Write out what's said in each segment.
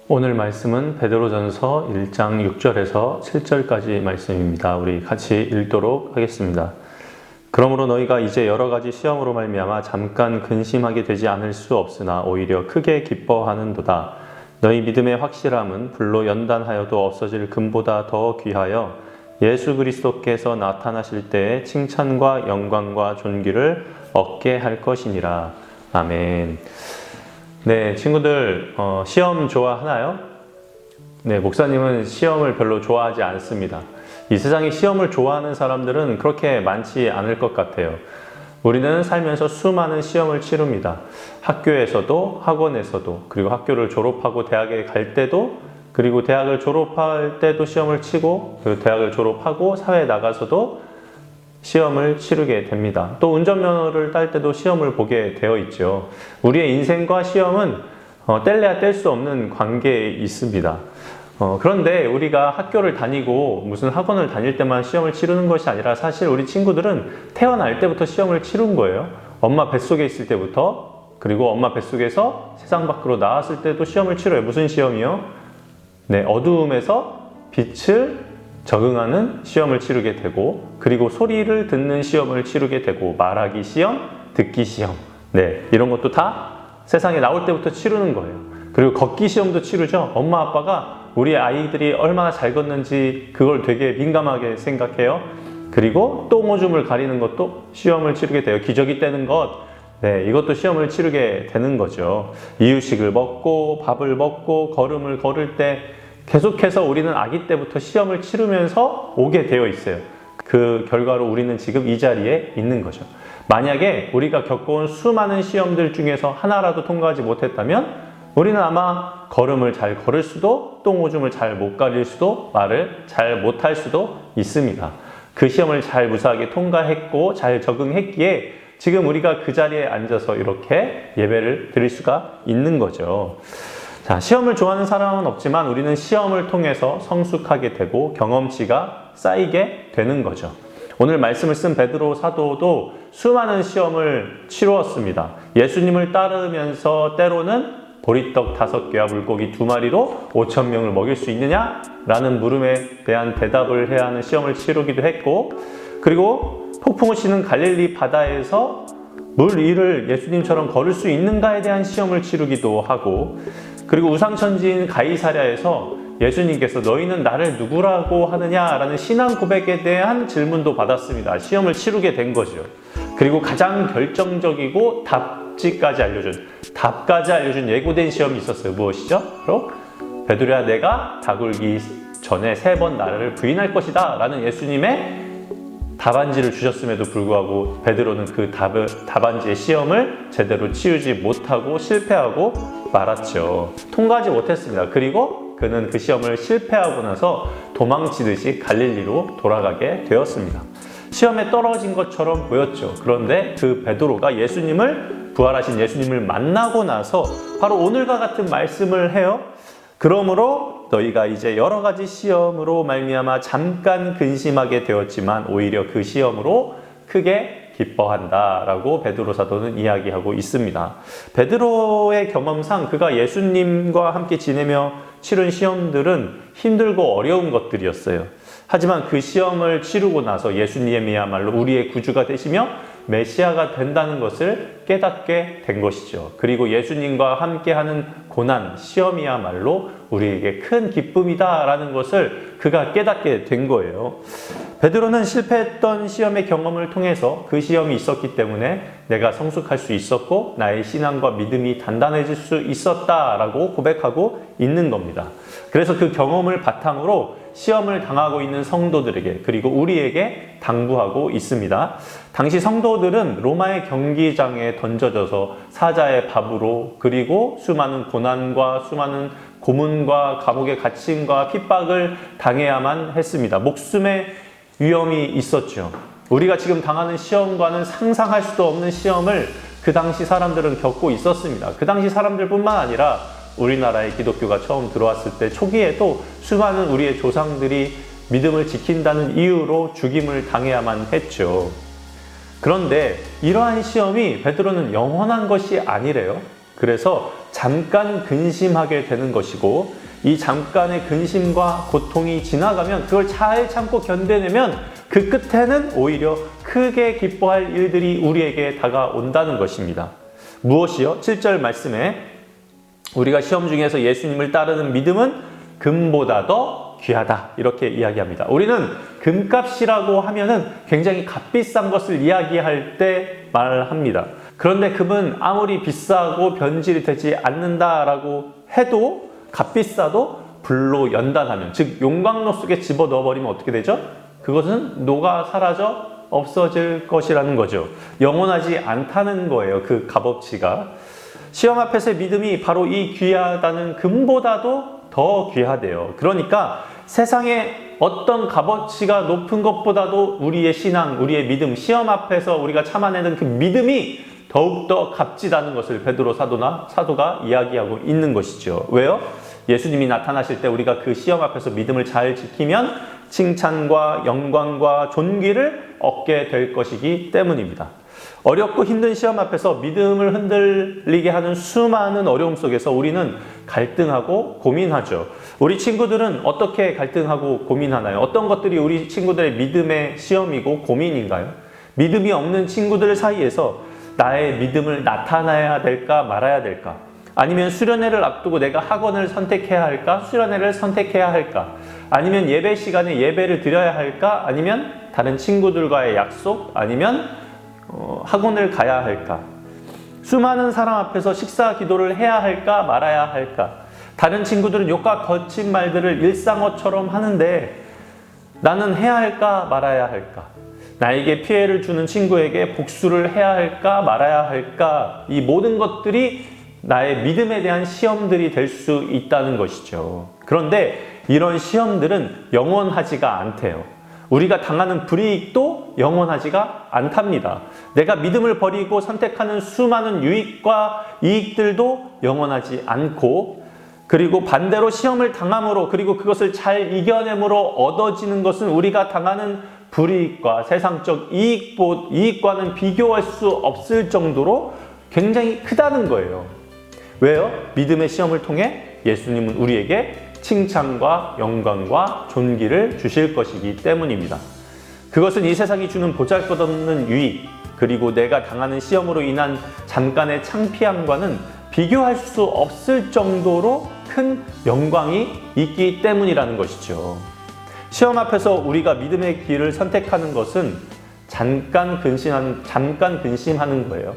오늘 말씀은 베드로전서 1장 6절에서 7절까지 말씀입니다. 우리 같이 읽도록 하겠습니다. 그러므로 너희가 이제 여러 가지 시험으로 말미암아 잠깐 근심하게 되지 않을 수 없으나 오히려 크게 기뻐하는도다. 너희 믿음의 확실함은 불로 연단하여도 없어질 금보다 더 귀하여 예수 그리스도께서 나타나실 때에 칭찬과 영광과 존귀를 얻게 할 것이니라. 아멘. 네, 친구들 시험 좋아하나요? 네, 목사님은 시험을 별로 좋아하지 않습니다. 이 세상에 시험을 좋아하는 사람들은 그렇게 많지 않을 것 같아요. 우리는 살면서 수많은 시험을 치릅니다. 학교에서도, 학원에서도, 그리고 학교를 졸업하고 대학에 갈 때도, 그리고 대학을 졸업할 때도 시험을 치고, 그리고 대학을 졸업하고 사회에 나가서도 시험을 치르게 됩니다. 또 운전면허를 딸 때도 시험을 보게 되어 있죠. 우리의 인생과 시험은 뗄래야 뗄 수 없는 관계에 있습니다. 그런데 우리가 학교를 다니고 무슨 학원을 다닐 때만 시험을 치르는 것이 아니라 사실 우리 친구들은 태어날 때부터 시험을 치른 거예요. 엄마 뱃속에 있을 때부터, 그리고 엄마 뱃속에서 세상 밖으로 나왔을 때도 시험을 치러요. 무슨 시험이요? 네, 어두움에서 빛을 적응하는 시험을 치르게 되고, 그리고 소리를 듣는 시험을 치르게 되고, 말하기 시험, 듣기 시험, 네, 이런 것도 다 세상에 나올 때부터 치르는 거예요. 그리고 걷기 시험도 치르죠. 엄마 아빠가 우리 아이들이 얼마나 잘 걷는지 그걸 되게 민감하게 생각해요. 그리고 똥 오줌을 가리는 것도 시험을 치르게 돼요. 기저귀 떼는 것, 네, 이것도 시험을 치르게 되는 거죠. 이유식을 먹고 밥을 먹고 걸음을 걸을 때 계속해서 우리는 아기 때부터 시험을 치르면서 오게 되어 있어요. 그 결과로 우리는 지금 이 자리에 있는 거죠. 만약에 우리가 겪어온 수많은 시험들 중에서 하나라도 통과하지 못했다면 우리는 아마 걸음을 잘 걸을 수도, 똥오줌을 잘 못 가릴 수도, 말을 잘 못할 수도 있습니다. 그 시험을 잘 무사하게 통과했고 잘 적응했기에 지금 우리가 그 자리에 앉아서 이렇게 예배를 드릴 수가 있는 거죠. 자, 시험을 좋아하는 사람은 없지만 우리는 시험을 통해서 성숙하게 되고 경험치가 쌓이게 되는 거죠. 오늘 말씀을 쓴 베드로 사도도 수많은 시험을 치루었습니다. 예수님을 따르면서 때로는 보리떡 5개와 물고기 2마리로 5,000명을 먹일 수 있느냐? 라는 물음에 대한 대답을 해야 하는 시험을 치르기도 했고, 그리고 폭풍을 치는 갈릴리 바다에서 물 위를 예수님처럼 걸을 수 있는가에 대한 시험을 치르기도 하고, 그리고 우상천지인 가이사랴에서 예수님께서 너희는 나를 누구라고 하느냐라는 신앙 고백에 대한 질문도 받았습니다. 시험을 치르게 된 거죠. 그리고 가장 결정적이고 답까지 알려준 예고된 시험이 있었어요. 무엇이죠? 바로 베드로야, 내가 다굴기 전에 3번 나를 부인할 것이다 라는 예수님의 답안지를 주셨음에도 불구하고 베드로는 그 답안지의 시험을 제대로 치우지 못하고 실패하고 말았죠. 통과하지 못했습니다. 그리고 그는 그 시험을 실패하고 나서 도망치듯이 갈릴리로 돌아가게 되었습니다. 시험에 떨어진 것처럼 보였죠. 그런데 그 베드로가 부활하신 예수님을 만나고 나서 바로 오늘과 같은 말씀을 해요. 그러므로 너희가 이제 여러 가지 시험으로 말미암아 잠깐 근심하게 되었지만 오히려 그 시험으로 크게 기뻐한다라고 베드로 사도는 이야기하고 있습니다. 베드로의 경험상 그가 예수님과 함께 지내며 치른 시험들은 힘들고 어려운 것들이었어요. 하지만 그 시험을 치르고 나서 예수님이야말로 우리의 구주가 되시며 메시아가 된다는 것을 깨닫게 된 것이죠. 그리고 예수님과 함께하는 고난, 시험이야말로 우리에게 큰 기쁨이다라는 것을 그가 깨닫게 된 거예요. 베드로는 실패했던 시험의 경험을 통해서 그 시험이 있었기 때문에 내가 성숙할 수 있었고 나의 신앙과 믿음이 단단해질 수 있었다라고 고백하고 있는 겁니다. 그래서 그 경험을 바탕으로 시험을 당하고 있는 성도들에게, 그리고 우리에게 당부하고 있습니다. 당시 성도들은 로마의 경기장에 던져져서 사자의 밥으로, 그리고 수많은 고난과 수많은 고문과 감옥의 갇힘과 핍박을 당해야만 했습니다. 목숨의 위험이 있었죠. 우리가 지금 당하는 시험과는 상상할 수도 없는 시험을 그 당시 사람들은 겪고 있었습니다. 그 당시 사람들뿐만 아니라 우리나라에 기독교가 처음 들어왔을 때 초기에도 수많은 우리의 조상들이 믿음을 지킨다는 이유로 죽임을 당해야만 했죠. 그런데 이러한 시험이 베드로는 영원한 것이 아니래요. 그래서 잠깐 근심하게 되는 것이고, 이 잠깐의 근심과 고통이 지나가면 그걸 잘 참고 견뎌내면 그 끝에는 오히려 크게 기뻐할 일들이 우리에게 다가온다는 것입니다. 무엇이요? 7절 말씀에 우리가 시험 중에서 예수님을 따르는 믿음은 금보다 더 귀하다, 이렇게 이야기합니다. 우리는 금값이라고 하면은 굉장히 값비싼 것을 이야기할 때 말합니다. 그런데 금은 아무리 비싸고 변질이 되지 않는다라고 해도, 값비싸도 불로 연단하면, 즉 용광로 속에 집어넣어 버리면 어떻게 되죠? 그것은 녹아 사라져 없어질 것이라는 거죠. 영원하지 않다는 거예요, 그 값어치가. 시험 앞에서의 믿음이 바로 이 귀하다는 금보다도 더 귀하대요. 그러니까 세상에 어떤 값어치가 높은 것보다도 우리의 신앙, 우리의 믿음, 시험 앞에서 우리가 참아내는 그 믿음이 더욱더 값지다는 것을 베드로 사도가 이야기하고 있는 것이죠. 왜요? 예수님이 나타나실 때 우리가 그 시험 앞에서 믿음을 잘 지키면 칭찬과 영광과 존귀를 얻게 될 것이기 때문입니다. 어렵고 힘든 시험 앞에서 믿음을 흔들리게 하는 수많은 어려움 속에서 우리는 갈등하고 고민하죠. 우리 친구들은 어떻게 갈등하고 고민하나요? 어떤 것들이 우리 친구들의 믿음의 시험이고 고민인가요? 믿음이 없는 친구들 사이에서 나의 믿음을 나타내야 될까 말아야 될까? 아니면 수련회를 앞두고 내가 학원을 선택해야 할까? 수련회를 선택해야 할까? 아니면 예배 시간에 예배를 드려야 할까? 아니면 다른 친구들과의 약속? 아니면 학원을 가야 할까? 수많은 사람 앞에서 식사 기도를 해야 할까 말아야 할까? 다른 친구들은 욕과 거친 말들을 일상어처럼 하는데 나는 해야 할까 말아야 할까? 나에게 피해를 주는 친구에게 복수를 해야 할까 말아야 할까? 이 모든 것들이 나의 믿음에 대한 시험들이 될 수 있다는 것이죠. 그런데 이런 시험들은 영원하지가 않대요. 우리가 당하는 불이익도 영원하지가 않답니다. 내가 믿음을 버리고 선택하는 수많은 유익과 이익들도 영원하지 않고, 그리고 반대로 시험을 당함으로, 그리고 그것을 잘 이겨냄으로 얻어지는 것은 우리가 당하는 불이익과 세상적 이익과는 비교할 수 없을 정도로 굉장히 크다는 거예요. 왜요? 믿음의 시험을 통해 예수님은 우리에게 칭찬과 영광과 존귀를 주실 것이기 때문입니다. 그것은 이 세상이 주는 보잘것없는 유익, 그리고 내가 당하는 시험으로 인한 잠깐의 창피함과는 비교할 수 없을 정도로 큰 영광이 있기 때문이라는 것이죠. 시험 앞에서 우리가 믿음의 길을 선택하는 것은 잠깐 근심하는 거예요.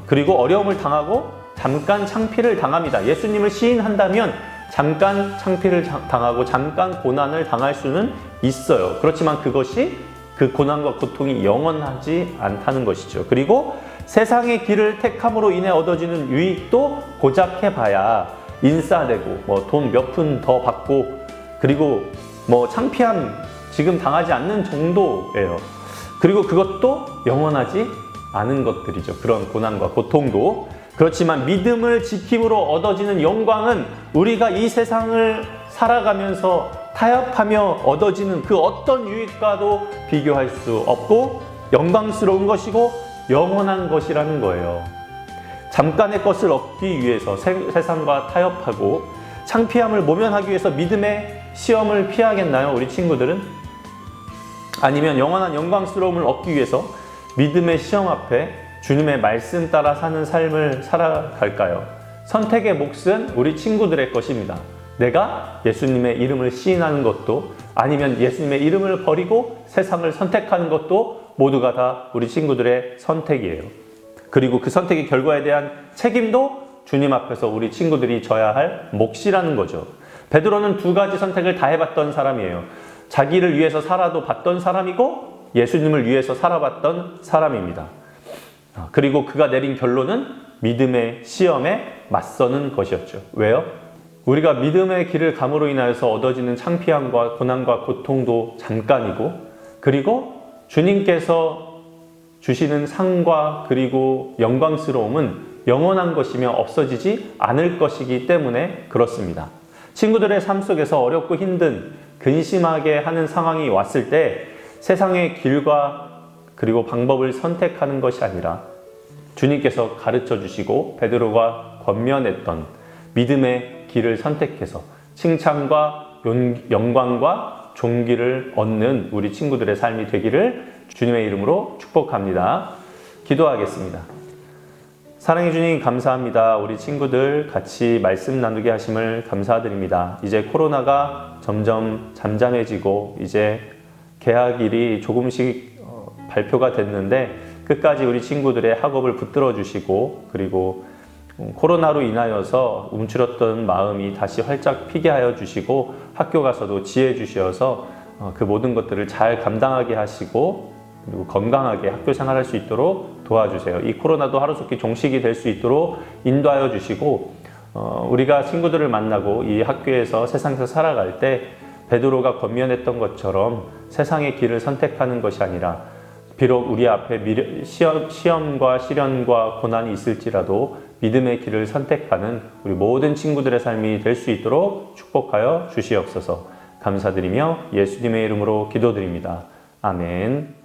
그리고 어려움을 당하고 잠깐 창피를 당합니다. 예수님을 시인한다면 잠깐 창피를 당하고 잠깐 고난을 당할 수는 있어요. 그렇지만 그것이, 그 고난과 고통이 영원하지 않다는 것이죠. 그리고 세상의 길을 택함으로 인해 얻어지는 유익도 고작 해봐야 인싸되고 돈 몇 푼 더 받고, 그리고 창피함 지금 당하지 않는 정도예요. 그리고 그것도 영원하지 않은 것들이죠. 그런 고난과 고통도. 그렇지만 믿음을 지킴으로 얻어지는 영광은 우리가 이 세상을 살아가면서 타협하며 얻어지는 그 어떤 유익과도 비교할 수 없고 영광스러운 것이고 영원한 것이라는 거예요. 잠깐의 것을 얻기 위해서 세상과 타협하고 창피함을 모면하기 위해서 믿음의 시험을 피하겠나요? 우리 친구들은? 아니면 영원한 영광스러움을 얻기 위해서 믿음의 시험 앞에 주님의 말씀 따라 사는 삶을 살아갈까요? 선택의 몫은 우리 친구들의 것입니다. 내가 예수님의 이름을 시인하는 것도, 아니면 예수님의 이름을 버리고 세상을 선택하는 것도 모두가 다 우리 친구들의 선택이에요. 그리고 그 선택의 결과에 대한 책임도 주님 앞에서 우리 친구들이 져야 할 몫이라는 거죠. 베드로는 두 가지 선택을 다 해봤던 사람이에요. 자기를 위해서 살아도 봤던 사람이고 예수님을 위해서 살아봤던 사람입니다. 그리고 그가 내린 결론은 믿음의 시험에 맞서는 것이었죠. 왜요? 우리가 믿음의 길을 감으로 인하여서 얻어지는 창피함과 고난과 고통도 잠깐이고, 그리고 주님께서 주시는 상과 그리고 영광스러움은 영원한 것이며 없어지지 않을 것이기 때문에 그렇습니다. 친구들의 삶 속에서 어렵고 힘든, 근심하게 하는 상황이 왔을 때 세상의 길과 그리고 방법을 선택하는 것이 아니라 주님께서 가르쳐 주시고 베드로가 권면했던 믿음의 길을 선택해서 칭찬과 영광과 존귀를 얻는 우리 친구들의 삶이 되기를 주님의 이름으로 축복합니다. 기도하겠습니다. 사랑해 주님 감사합니다. 우리 친구들 같이 말씀 나누게 하심을 감사드립니다. 이제 코로나가 점점 잠잠해지고 이제 개학일이 조금씩 발표가 됐는데 끝까지 우리 친구들의 학업을 붙들어 주시고 그리고 코로나로 인하여서 움츠렸던 마음이 다시 활짝 피게 하여 주시고 학교 가서도 지혜 주시어서 그 모든 것들을 잘 감당하게 하시고 그리고 건강하게 학교 생활할 수 있도록 도와주세요. 이 코로나도 하루속히 종식이 될 수 있도록 인도하여 주시고 우리가 친구들을 만나고 이 학교에서 세상에서 살아갈 때 베드로가 권면했던 것처럼 세상의 길을 선택하는 것이 아니라 비록 우리 앞에 시험과 시련과 고난이 있을지라도 믿음의 길을 선택하는 우리 모든 친구들의 삶이 될 수 있도록 축복하여 주시옵소서. 감사드리며 예수님의 이름으로 기도드립니다. 아멘.